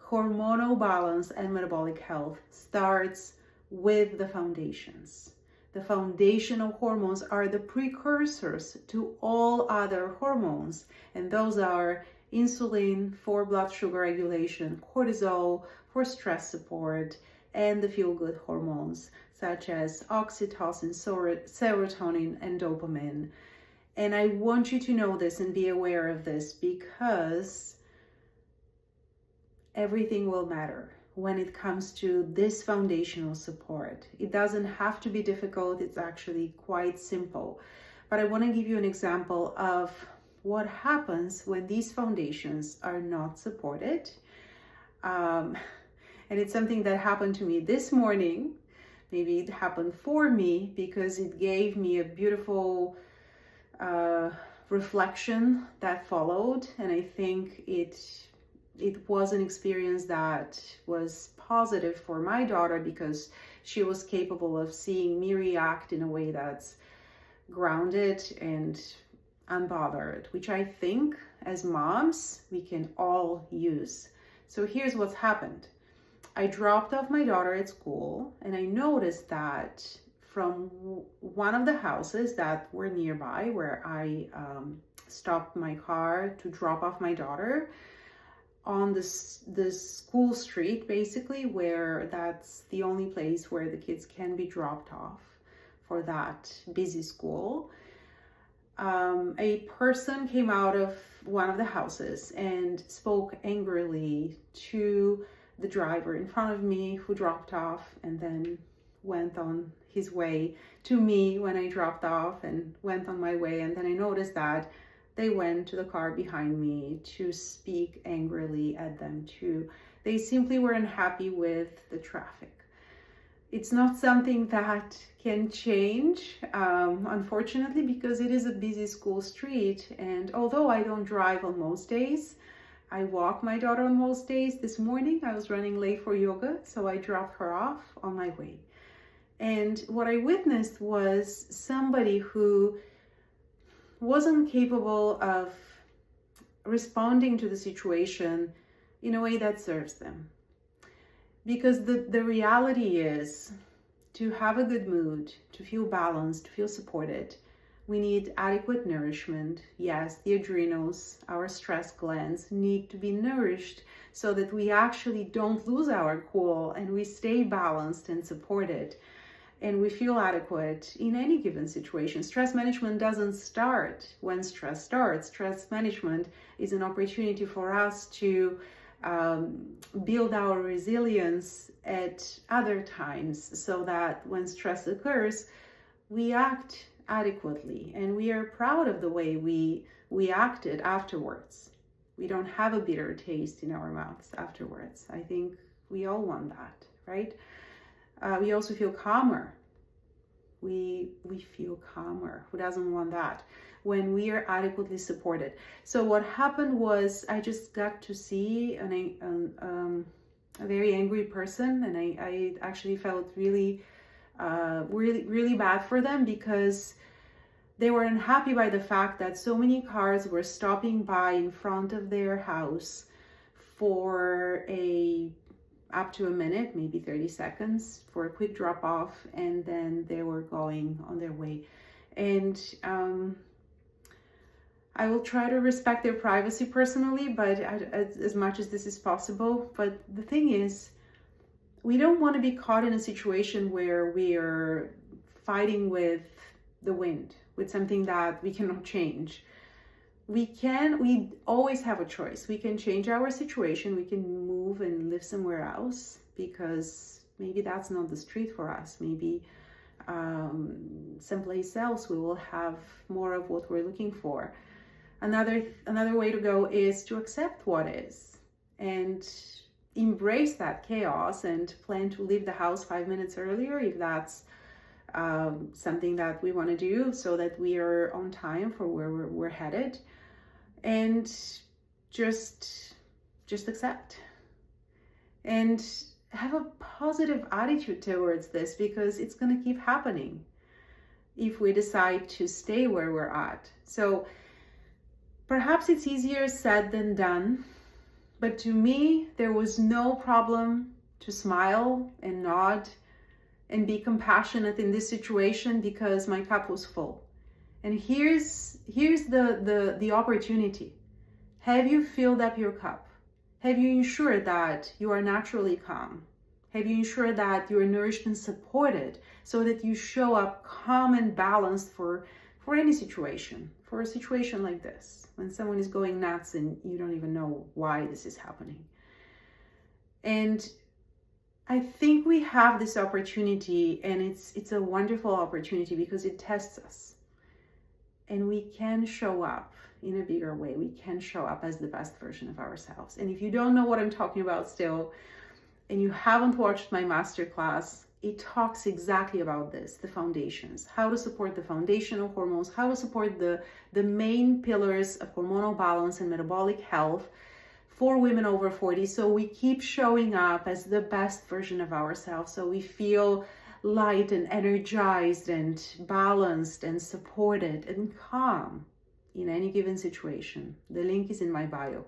Hormonal balance and metabolic health starts with the foundations. The foundational hormones are the precursors to all other hormones, and those are insulin for blood sugar regulation, cortisol for stress support, and the feel-good hormones such as oxytocin, serotonin, and dopamine. And I want you to know this and be aware of this, because everything will matter when it comes to this foundational support. It doesn't have to be difficult, it's actually quite simple. But I want to give you an example of what happens when these foundations are not supported. And it's something that happened to me this morning. Maybe it happened for me because it gave me a beautiful reflection that followed. And I think it was an experience that was positive for my daughter, because she was capable of seeing me react in a way that's grounded and unbothered, which I think as moms we can all use. So here's what's happened. I dropped off my daughter at school, and I noticed that from one of the houses that were nearby where I stopped my car to drop off my daughter, on the school street, basically, where that's the only place where the kids can be dropped off for that busy school, a person came out of one of the houses and spoke angrily to the driver in front of me, who dropped off and then went on his way to me when I dropped off and went on my way. And then I noticed that they went to the car behind me to speak angrily at them too. They simply were unhappy with the traffic. It's not something that can change, unfortunately, because it is a busy school street. And although I don't drive on most days, I walk my daughter on most days. This morning I was running late for yoga, so I dropped her off on my way. And what I witnessed was somebody who wasn't capable of responding to the situation in a way that serves them. Because the reality is, to have a good mood, to feel balanced, to feel supported, we need adequate nourishment. Yes, the adrenals, our stress glands need to be nourished so that we actually don't lose our cool and we stay balanced and supported and we feel adequate in any given situation. Stress management doesn't start when stress starts. Stress management is an opportunity for us to build our resilience at other times, so that when stress occurs, we act adequately and we are proud of the way we acted afterwards. We don't have a bitter taste in our mouths afterwards. I think we all want that, right? We also feel calmer. We feel calmer. Who doesn't want that? When we are adequately supported. So what happened was, I just got to see a very angry person, and I actually felt really bad for them, because they were unhappy by the fact that so many cars were stopping by in front of their house for up to a minute, maybe 30 seconds, for a quick drop off, and then they were going on their way. And I will try to respect their privacy personally, but as much as this is possible. But the thing is, we don't want to be caught in a situation where we are fighting with the wind, with something that we cannot change. We always have a choice. We can change our situation. We can move and live somewhere else, because maybe that's not the street for us. Maybe someplace else we will have more of what we're looking for. Another way to go is to accept what is and embrace that chaos and plan to leave the house 5 minutes earlier, if that's something that we want to do, so that we are on time for where we're headed. And just accept and have a positive attitude towards this, because it's going to keep happening if we decide to stay where we're at. So perhaps it's easier said than done, But to me, there was no problem to smile and nod and be compassionate in this situation because my cup was full. And here's the opportunity. Have you filled up your cup? Have you ensured that you are naturally calm? Have you ensured that you are nourished and supported so that you show up calm and balanced for any situation, for a situation like this, when someone is going nuts and you don't even know why this is happening? And I think we have this opportunity, and it's a wonderful opportunity because it tests us. And we can show up in a bigger way. We can show up as the best version of ourselves. And if you don't know what I'm talking about still, and you haven't watched my masterclass, it talks exactly about this, the foundations, how to support the foundational hormones, how to support the main pillars of hormonal balance and metabolic health for women over 40. So we keep showing up as the best version of ourselves. So we feel light and energized and balanced and supported and calm in any given situation. The link is in my bio.